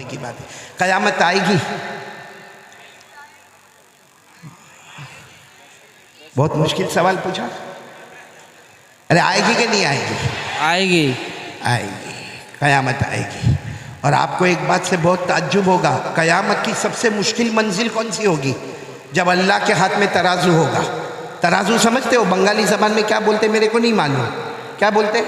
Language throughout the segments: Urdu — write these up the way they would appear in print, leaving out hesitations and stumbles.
کی بات ہے، قیامت آئے گی؟ بہت مشکل سوال پوچھا. ارے آئے گی کہ نہیں آئے گی؟ آئے گی. آئے گی، قیامت آئے گی. اور آپ کو ایک بات سے بہت تعجب ہوگا، قیامت کی سب سے مشکل منزل کون سی ہوگی؟ جب اللہ کے ہاتھ میں ترازو ہوگا. ترازو سمجھتے ہو؟ بنگالی زبان میں کیا بولتے میرے کو نہیں معلوم. کیا بولتے؟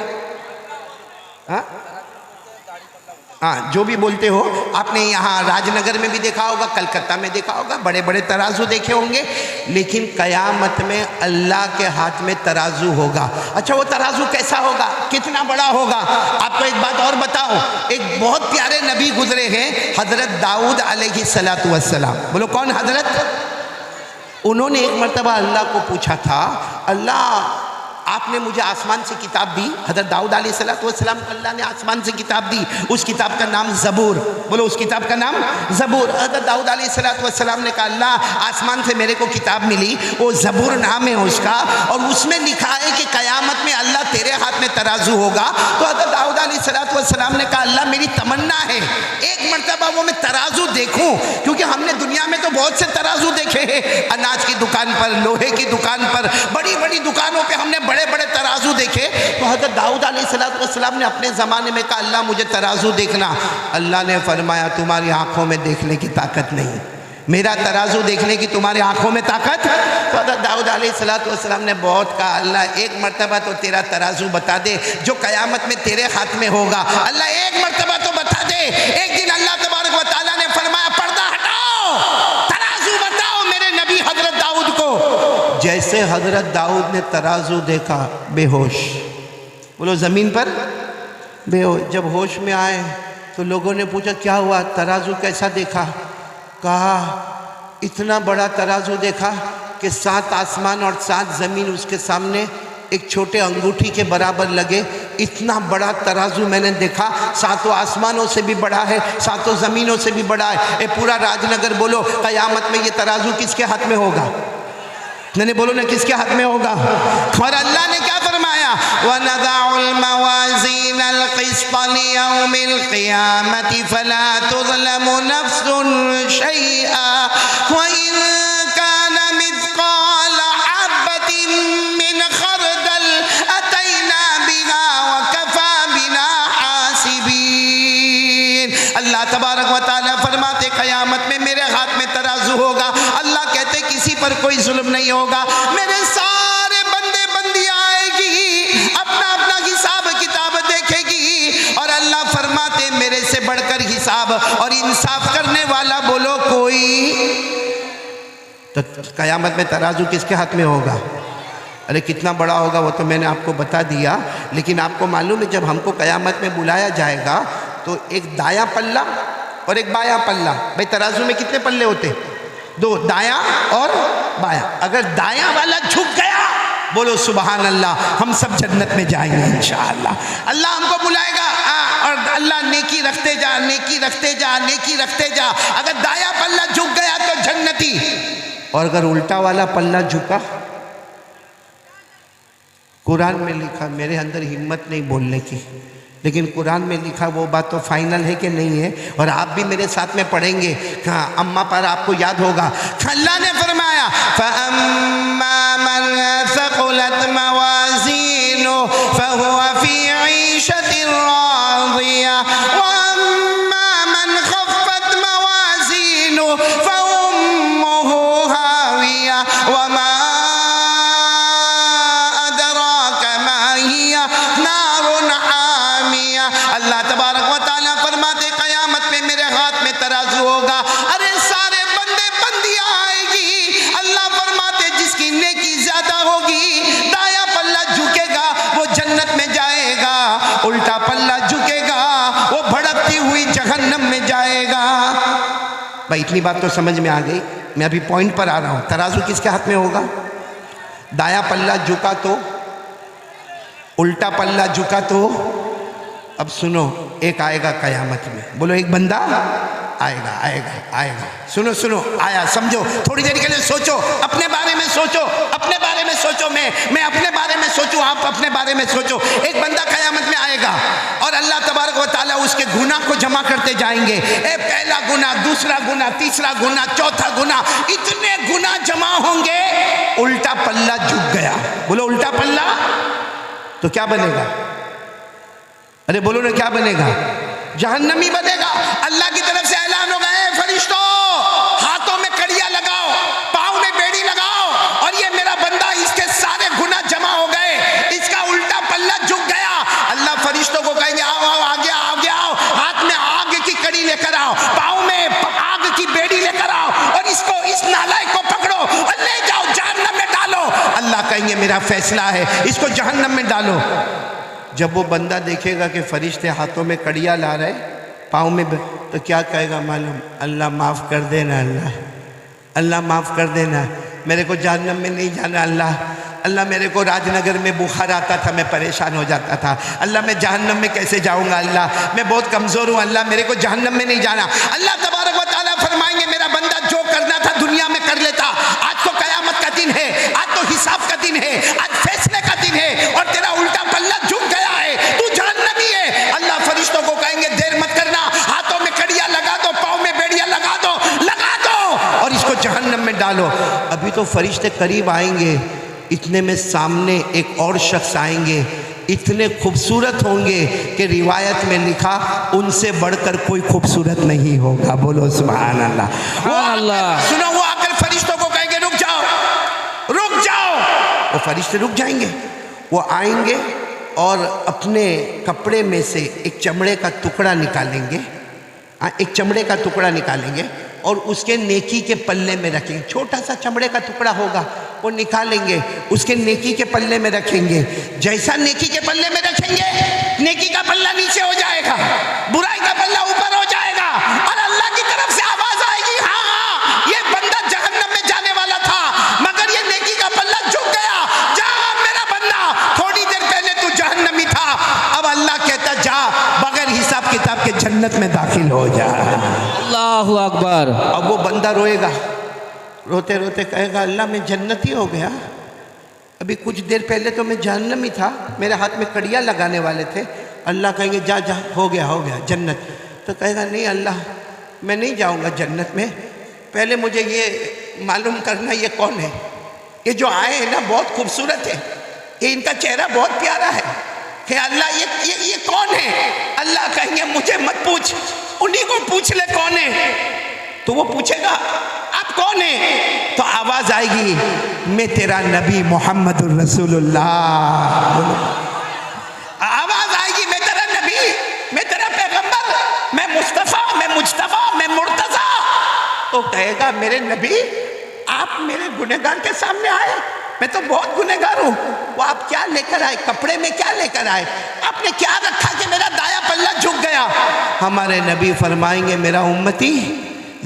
ہاں جو بھی بولتے ہو. آپ نے یہاں راج نگر میں بھی دیکھا ہوگا، کلکتہ میں دیکھا ہوگا، بڑے بڑے ترازو دیکھے ہوں گے. لیکن قیامت میں اللہ کے ہاتھ میں ترازو ہوگا. اچھا وہ ترازو کیسا ہوگا؟ کتنا بڑا ہوگا؟ آپ کو ایک بات اور بتاؤ، ایک بہت پیارے نبی گزرے ہیں، حضرت داؤد علیہ السلام. بولو کون حضرت؟ انہوں نے ایک مرتبہ اللہ کو پوچھا تھا، اللہ آپ نے مجھے آسمان سے کتاب دی. حضرت داؤد علیہ السلام کو اللہ نے آسمان سے کتاب دی. اس کتاب کا نام زبور. بولو اس کتاب کا نام زبور. حضرت داؤد علیہ السلام نے کہا اللہ آسمان سے میرے کو کتاب ملی، وہ زبور نام ہے اس کا، اور اس میں لکھا ہے کہ قیامت میں اللہ تیرے ہاتھ میں ترازو ہوگا. تو حضرت داؤد علیہ السلام نے کہا اللہ میری تمنا ہے ایک مرتبہ وہ میں ترازو دیکھوں، کیونکہ ہم نے دنیا میں تو بہت سے ترازو دیکھے ہیں، اناج کی دکان پر، لوہے کی دکان پر، بڑی بڑی دکانوں پہ ہم نے بڑے بڑے ترازو دیکھے. تو حضرت داؤد علیہ السلام نے اپنے زمانے میں کہا اللہ مجھے ترازو دیکھنا. اللہ نے فرمایا تمہاری آنکھوں میں دیکھنے کی طاقت نہیں، میرا ترازو دیکھنے کی تمہاری آنکھوں میں طاقت. تو حضرت داؤد علیہ السلام نے بہت کہا اللہ ایک مرتبہ تو تیرا ترازو بتا دے جو قیامت میں تیرے ہاتھ میں ہوگا. اللہ ایک مرتبہ تو بتا دے. ایک دن اللہ تبارک و تعالیٰ نے فرمایا پردہ ہٹاؤ، ترازو بتاؤ میرے نبی حضرت داؤد کو. جیسے حضرت داؤد نے ترازو دیکھا بے ہوش. بولو زمین پر بے ہوش. جب ہوش میں آئے تو لوگوں نے پوچھا کیا ہوا، ترازو کیسا دیکھا؟ کہا اتنا بڑا ترازو دیکھا کہ 7 آسمان اور 7 زمین اس کے سامنے ایک چھوٹے انگوٹھی کے برابر لگے. اتنا بڑا ترازو میں نے دیکھا، 7 آسمانوں سے بھی بڑا ہے، 7 زمینوں سے بھی بڑا ہے. اے پورا راج نگر بولو قیامت میں یہ ترازو کس کے ہاتھ میں ہوگا؟ میں نے بولو نا کس کے ہاتھ میں ہوگا؟ اور اللہ نے کیا فرمایا وَنَضَعُ الْمَوَازِينَ الْقِسْطَ لِيَوْمِ الْقِيَامَةِ فَلَا تُظْلَمُ نَفْسٌ شَيْئًا وَإِن كَانَ مِثْقَالَ حَبَّةٍ مِّنْ خَرْدَلٍ أَتَيْنَا بِهَا وَكَفَى بِنَا حَاسِبِينَ. اللہ تبارک و تعالیٰ فرماتے قیامت میں میرے ہاتھ میں ترازو ہوگا. اللہ کہتے کسی پر کوئی ظلم نہیں ہوگا. میرے سارے بندے بندیاں آئے گی، اپنا اپنا حساب کتاب دیکھے گی، اور اللہ فرماتے میرے سے بڑھ کر حساب اور انصاف کرنے والا بولو کوئی. تو قیامت میں ترازو کس کے ہاتھ میں ہوگا؟ ارے کتنا بڑا ہوگا وہ تو میں نے آپ کو بتا دیا. لیکن آپ کو معلوم ہے جب ہم کو قیامت میں بلایا جائے گا تو ایک دایاں پلہ اور ایک بایاں پلہ. بھائی ترازو میں کتنے پلے ہوتے؟ 2، دایاں اور بایاں. اگر دایاں والا جھک گیا بولو سبحان اللہ، ہم سب جنت میں جائیں گے انشاءاللہ. اللہ ہم کو بلائے گا اور اللہ نیکی رکھتے جا، نیکی رکھتے جا، نیکی رکھتے جا. اگر دایاں پلہ جھک گیا تو جنتی، اور اگر الٹا والا پلہ جھکا، قرآن میں لکھا، میرے اندر ہمت نہیں بولنے کی، لیکن قرآن میں لکھا وہ بات تو فائنل ہے کہ نہیں ہے، اور آپ بھی میرے ساتھ میں پڑھیں گے. کہاں اماں پر آپ کو یاد ہوگا اللہ نے فرمایا فَأَمَّا مَنْ ثَقُلَتْ مَوَازِينُهُ فَهُوَ فِي عِيشَةٍ رَاضِيَةٍ وَأَمَّا مَنْ خَفَّتْ مَوَازِينُهُ فَأُمُّهُ هَاوِيَةٌ وَمَا اللہ تبارک و تعالیٰ فرماتے قیامت میں میرے ہاتھ میں ترازو ہوگا. ارے سارے بندے بندیاں آئے گی. اللہ فرماتے جس کی نیکی زیادہ ہوگی دایاں پلہ جھکے گا وہ جنت میں جائے گا، الٹا پلہ جھکے گا وہ بھڑکتی ہوئی جہنم میں جائے گا. بھائی اتنی بات تو سمجھ میں آ گئی. میں ابھی پوائنٹ پر آ رہا ہوں. ترازو کس کے ہاتھ میں ہوگا؟ دایاں پلہ جھکا تو، الٹا پلہ جھکا تو. اب سنو ایک آئے گا قیامت میں، بولو ایک بندہ آئے گا آئے گا آئے گا. سنو آیا، سمجھو، تھوڑی دیر کے لیے سوچو، اپنے بارے میں سوچو، اپنے بارے میں سوچو، میں اپنے بارے میں سوچوں، آپ اپنے بارے میں سوچو. ایک بندہ قیامت میں آئے گا اور اللہ تبارک و تعالیٰ اس کے گناہ کو جمع کرتے جائیں گے. پہلا گناہ، دوسرا گناہ، تیسرا گناہ، چوتھا گناہ، اتنے گناہ جمع ہوں گے. الٹا پلہ جھک گیا. بولو الٹا پلہ تو کیا بنے گا؟ ارے بولو نا کیا بنے گا؟ جہنمی بنے گا. اللہ کی طرف سے اعلان ہوگا، اے فرشتوں ہاتھوں میں کڑیاں لگاؤ، پاؤں میں بیڑی لگاؤ، اور یہ میرا بندہ، اس کے سارے گناہ جمع ہو گئے، اس کا الٹا پلہ جھک گیا. اللہ فرشتوں کو کہیں گے آؤ آؤ آگے آؤ آگے آؤ، ہاتھ میں آگ کی کڑی لے کر آؤ، پاؤں میں آگ کی بیڑی لے کر آؤ، اور اس نالائق کو پکڑو اور لے جاؤ جہنم میں ڈالو. اللہ کہیں گے میرا فیصلہ ہے، اس کو جہنم میں ڈالو. جب وہ بندہ دیکھے گا کہ فرشتے ہاتھوں میں کڑیاں لا رہے، پاؤں میں، تو کیا کہے گا معلوم؟ اللہ معاف کر دینا، اللہ معاف کر دینا، میرے کو جہنم میں نہیں جانا. اللہ میرے کو راج نگر میں بخار آتا تھا، میں پریشان ہو جاتا تھا. اللہ میں جہنم میں کیسے جاؤں گا؟ اللہ میں بہت کمزور ہوں، اللہ میرے کو جہنم میں نہیں جانا. اللہ تبارک و تعالیٰ فرمائیں گے میرا بندہ جو کرنا تھا دنیا میں کر لیتا، آج تو قیامت کا دن ہے، آج تو حساب کا دن ہے، آج فیصلے کا دن ہے، اور تیرا الٹا پلہ جھک گیا ہے، تو جہنمی ہے. اللہ فرشتوں کو کہیں گے دیر مت کرنا، ہاتھوں میں کڑیاں لگا دو، پاؤں میں بیڑیاں لگا دو، اور اس کو جہنم میں ڈالو. ابھی تو فرشتے قریب آئیں گے، اتنے میں سامنے ایک اور شخص آئیں گے، اتنے خوبصورت ہوں گے کہ روایت میں لکھا ان سے بڑھ کر کوئی خوبصورت نہیں ہوگا. بولو سبحان اللہ. سبحان اللہ. سنو، وہ آ کر فرشتوں کو کہیں گے رک جاؤ رک جاؤ. وہ فرشتے رک جائیں گے، وہ آئیں گے اور اپنے کپڑے میں سے ایک چمڑے کا ٹکڑا نکالیں گے، ایک چمڑے کا ٹکڑا نکالیں گے اور اس کے نیکی کے پلے میں رکھیں گے. چھوٹا سا چمڑے کا ٹکڑا ہوگا، وہ نکالیں گے، اس کے نیکی کے پلے میں رکھیں گے. جیسا نیکی کے پلے میں رکھیں گے، نیکی کا پلہ نیچے ہو جائے گا، برائی کا پلہ اوپر ہو جائے گا، اور اللہ کی طرف سے آواز آئے گی ہاں ہاں یہ بندہ جہنم میں جانے والا تھا، مگر یہ نیکی کا پلہ جھک گیا. جا میرا بندہ، تھوڑی دیر پہلے تو جہنمی تھا، اب اللہ کہتا جا بغیر حساب کتاب کے جنت میں داخل ہو جا. اللہ اکبر. اب وہ بندہ روئے گا، روتے روتے کہے گا اللہ میں جنتی ہو گیا، ابھی کچھ دیر پہلے تو میں جہنمی تھا، میرے ہاتھ میں کڑیاں لگانے والے تھے. اللہ کہیں گے جا جا ہو گیا جنت. تو کہے گا نہیں اللہ میں نہیں جاؤں گا جنت میں، پہلے مجھے یہ معلوم کرنا یہ کون ہے، یہ جو آئے ہیں نا بہت خوبصورت ہے، یہ ان کا چہرہ بہت پیارا ہے، کہ اللہ یہ کون ہے؟ اللہ کہیں گے مجھے مت پوچھ، انہی کو پوچھ لے کون ہے. تو وہ پوچھے گا آپ کون ہیں؟ تو آواز آئے گی میں تیرا نبی محمد الرسول اللہ. آواز آئے گی میں تیرا نبی، میں تیرا پیغمبر، میں مصطفیٰ، میں مجتبیٰ، میں مرتضیٰ. تو کہے گا میرے نبی آپ میرے گنہگار کے سامنے آئے، میں تو بہت گنہگار ہوں. وہ آپ کیا لے کر آئے؟ کپڑے میں کیا لے کر آئے؟ آپ نے کیا رکھا کہ میرا دایا پلہ جھک گیا؟ ہمارے نبی فرمائیں گے میرا امتی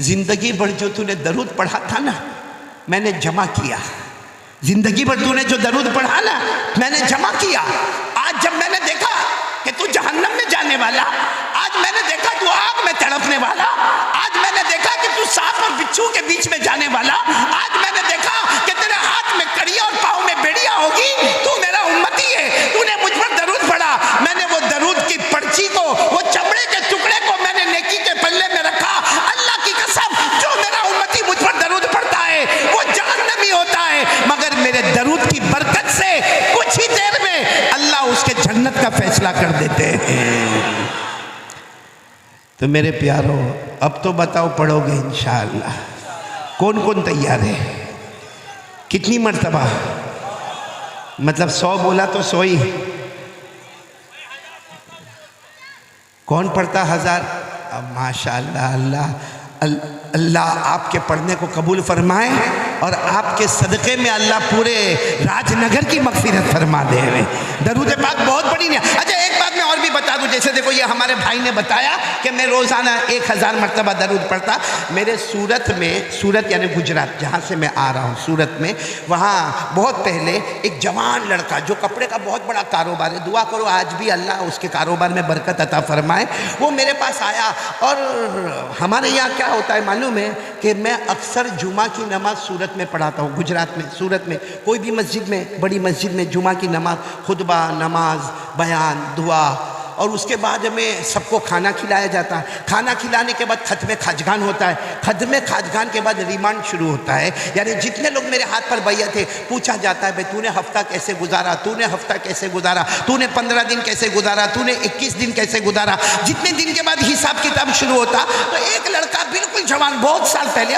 زندگی بھر جو تو نے درود پڑھا تھا نا میں نے جمع کیا، زندگی بھر تو نے جو درود پڑھا نا میں نے جمع کیا. آج جب میں نے دیکھا کہ تو جہنم میں جانے والا، آج میں نے دیکھا تو آگ میں تڑپنے والا، آج میں نے دیکھا کہ تو سانپ اور بچھو کے بیچ میں جانے والا، آج میں نے دیکھا کہ تیرے ہاتھ میں کڑیاں اور پاؤں میں بیڑیاں ہوگی، تو میرا امتی ہے، تو نے مجھ پر درود پڑھا. میں نے وہ درود کی پرچی کو، وہ چمڑے کے ٹکڑے کو میں نے نیکی کے پلے میں رکھا. اللہ کی قسم جو میرا امتی مجھ پر درود پڑھتا ہے وہ جہنمی ہوتا ہے، مگر میرے درود کی برکت سے کچھ ہی دیر میں اللہ اس کے جنت کا فیصلہ کر دیتے ہیں. تو میرے پیارو اب تو بتاؤ پڑھو گے انشاءاللہ؟ کون کون تیار ہے؟ کتنی مرتبہ؟ مطلب 100 بولا تو 100 ہی. کون پڑھتا 1000؟ اب ماشاءاللہ اللہ آپ کے پڑھنے کو قبول فرمائے اور آپ کے صدقے میں اللہ پورے راج نگر کی مغفرت فرما دے. درود پاک بہت بڑی نہیں. اچھا ایک بات میں اور بھی بتا دوں، جیسے دیکھو یہ ہمارے بھائی نے بتایا کہ میں روزانہ 1000 مرتبہ درود پڑھتا. میرے سورت میں، سورت یعنی گجرات جہاں سے میں آ رہا ہوں، سورت میں وہاں بہت پہلے ایک جوان لڑکا جو کپڑے کا بہت بڑا کاروبار ہے، دعا کرو آج بھی اللہ اس کے کاروبار میں برکت عطا فرمائے، وہ میرے پاس آیا. اور ہمارے یہاں کیا ہوتا ہے معلوم ہے، کہ میں اکثر جمعہ کی نماز سورت میں پڑھاتا ہوں، گجرات میں سورت میں کوئی بھی مسجد میں، بڑی مسجد میں جمعہ کی نماز، خطبہ، نماز، بیان، دعا، اور اس کے بعد ہمیں سب کو کھانا کھلایا جاتا ہے۔ کھانا کھلانے کے بعد ختم خاجگان ہوتا ہے، ختم خاجگان کے بعد ریمانڈ شروع ہوتا ہے، یعنی جتنے لوگ میرے ہاتھ پر بیعت تھے پوچھا جاتا ہے بھئی تو نے ہفتہ کیسے گزارا، تو نے ہفتہ کیسے گزارا، تو نے 15 دن کیسے گزارا، تو نے 21 دن کیسے گزارا۔ جتنے دن کے بعد حساب کتاب شروع ہوتا تو ایک لڑکا بالکل جوان، بہت سال پہلے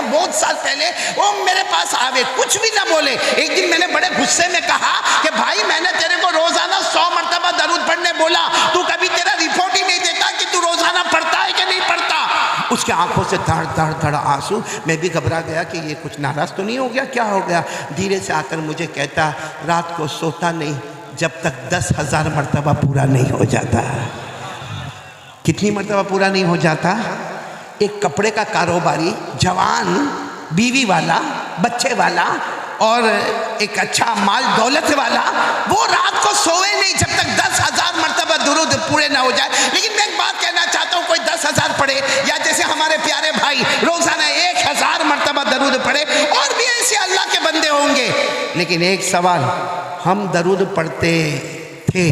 وہ میرے پاس آوے، کچھ بھی نہ بولے۔ ایک دن میں نے بڑے غصے میں کہا کہ بھائی میں نے تیرے کو روزانہ 100 مرتبہ درود پڑھنے بولا، تو کبھی تیرا رپورٹ ہی نہیں دیتا کہ تو روزانہ پڑھتا ہے کہ نہیں پڑھتا۔ اس کے آنکھوں سے دھڑ آنسو۔ میں بھی گھبرا گیا کہ یہ کچھ ناراض تو نہیں ہو گیا، کیا ہو گیا؟ دھیرے سے آ کر مجھے کہتا رات کو سوتا نہیں جب تک 10,000 مرتبہ پورا نہیں ہو جاتا۔ کتنی مرتبہ پورا نہیں ہو جاتا؟ ایک کپڑے کا کاروباری، جوان، بیوی والا، بچے والا اور ایک اچھا مال دولت والا، وہ رات کو سوئے نہیں جب تک 10,000 مرتبہ درود پورے نہ ہو جائے۔ لیکن میں ایک بات کہنا چاہتا ہوں، کوئی 10,000 پڑھے یا جیسے ہمارے پیارے بھائی روزانہ 1,000 مرتبہ درود پڑھے، اور بھی ایسے اللہ کے بندے ہوں گے۔ لیکن ایک سوال، ہم درود پڑھتے تھے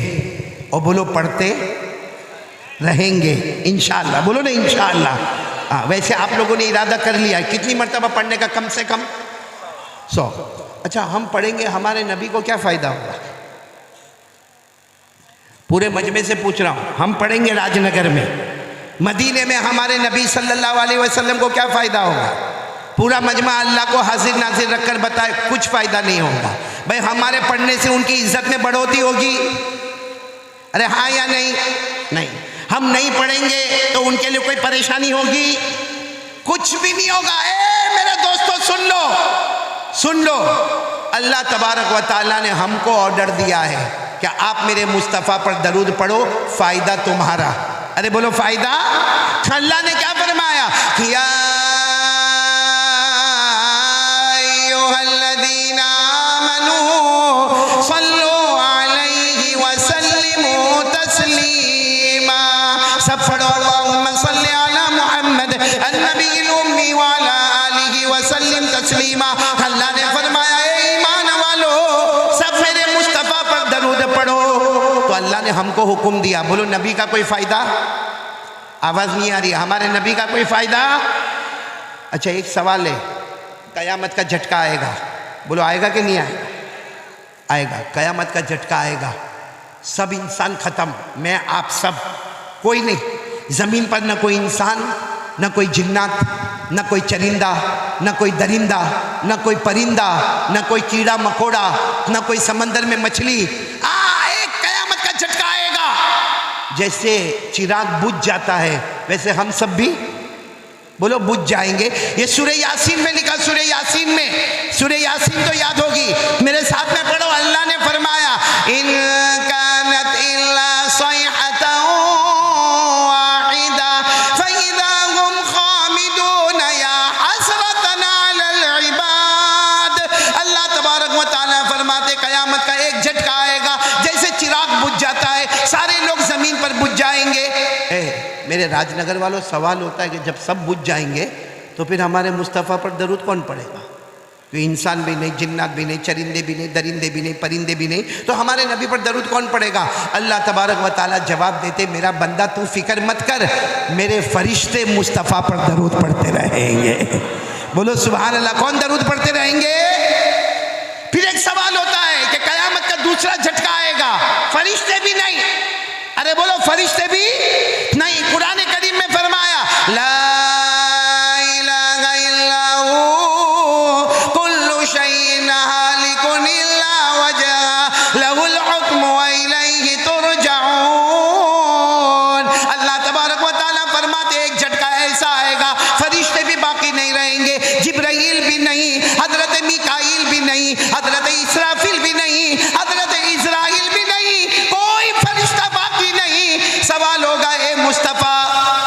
اور بولو پڑھتے رہیں گے انشاءاللہ، بولو نا انشاءاللہ۔ ویسے آپ لوگوں نے ارادہ کر لیا کتنی مرتبہ پڑھنے کا؟ کم سے کم 100۔ اچھا ہم پڑھیں گے، ہمارے نبی کو کیا فائدہ ہوگا؟ پورے مجمع سے پوچھ رہا ہوں، ہم پڑھیں گے راج نگر میں، مدینے میں ہمارے نبی صلی اللہ علیہ وسلم کو کیا فائدہ ہوگا؟ پورا مجمع اللہ کو حاضر ناظر رکھ کر بتائے کچھ فائدہ نہیں ہوگا۔ بھائی ہمارے پڑھنے سے ان کی عزت میں بڑھوتری ہوگی؟ ارے ہاں یا نہیں؟ نہیں۔ ہم نہیں پڑھیں گے تو ان کے لیے کوئی پریشانی ہوگی؟ کچھ بھی نہیں ہوگا۔ اے میرے دوستو سن لو، اللہ تبارک و تعالیٰ نے ہم کو آرڈر دیا ہے کہ آپ میرے مصطفیٰ پر درود پڑھو، فائدہ تمہارا۔ ارے بولو فائدہ۔ اللہ نے کیا فرمایا؟ یا ایھا الذین آمنوا صلوا علیہ وسلموا تسلیما۔ سب پڑھو اللہم صلی علی محمد النبی الامی وعلی آلہ وسلم تسلیما۔ اللہ نے فرمایا اے ایمان والو سب میرے مصطفیٰ پر درود پڑھو۔ تو اللہ نے ہم کو حکم دیا، بولو نبی کا کوئی فائدہ؟ آواز نہیں آ رہی، ہمارے نبی کا کوئی فائدہ؟ اچھا ایک سوال ہے، قیامت کا جھٹکا آئے گا، بولو آئے گا کہ نہیں آئے گا؟ آئے گا، قیامت کا جھٹکا آئے گا، سب انسان ختم، میں آپ سب، کوئی نہیں، زمین پر نہ کوئی انسان، نہ کوئی جنات، نہ کوئی چرندہ، نہ کوئی درندہ، نہ کوئی پرندہ، نہ کوئی کیڑا مکوڑا، نہ کوئی سمندر میں مچھلی۔ ایک قیامت کا جھٹکا آئے گا، جیسے چراغ بجھ جاتا ہے ویسے ہم سب بھی بولو بجھ جائیں گے۔ یہ سورہ یاسین میں لکھا، سورہ یاسین میں، سورہ یاسین تو یاد ہوگی، میرے ساتھ میں پڑھو۔ اللہ نے فرمایا ان کانت الا صیحۃ واحدہ فاذا هم خامدون یا حسرۃ علی العباد۔ اللہ تبارک و تعالیٰ فرماتے قیامت کا ایک جھٹکا آئے گا، جیسے چراغ بجھ جاتا ہے سارے لوگ زمین پر بجھ جائیں گے۔ میرے راج نگر والوں سوال ہوتا ہے کہ جب سب بجھ جائیں گے تو پھر ہمارے مصطفیٰ پر درود کون پڑھے گا؟ کوئی انسان بھی نہیں، جنات بھی نہیں، چرندے بھی نہیں، درندے بھی نہیں، پرندے بھی نہیں، تو ہمارے نبی پر درود کون پڑھے گا؟ اللہ تبارک و تعالیٰ جواب دیتے میرا بندہ تو فکر مت کر، میرے فرشتے مصطفیٰ پر درود پڑھتے رہیں گے۔ بولو سبحان اللہ۔ کون درود پڑھتے رہیں گے؟ پھر ایک سوال ہوتا ہے کہ قیامت کا دوسرا جھٹکا آئے گا، فرشتے بھی نہیں، ارے بولو فرشتے بھی نہیں۔ قرآن کریم میں فرمایا لا الہ الا ہو کل شیء ہالک الا وجہہ لہ الحکم والیہ ترجعون۔ اللہ تبارک و تعالیٰ فرماتے ایک جھٹکا ایسا آئے گا فرشتے بھی باقی نہیں رہیں گے، جبرائیل بھی نہیں، حضرت میکائیل بھی نہیں، حضرت اسرافیل بھی نہیں، حضرت اسرائیل بھی نہیں، کوئی فرشتہ باقی نہیں۔ سوال ہوگا اے مصطفیٰ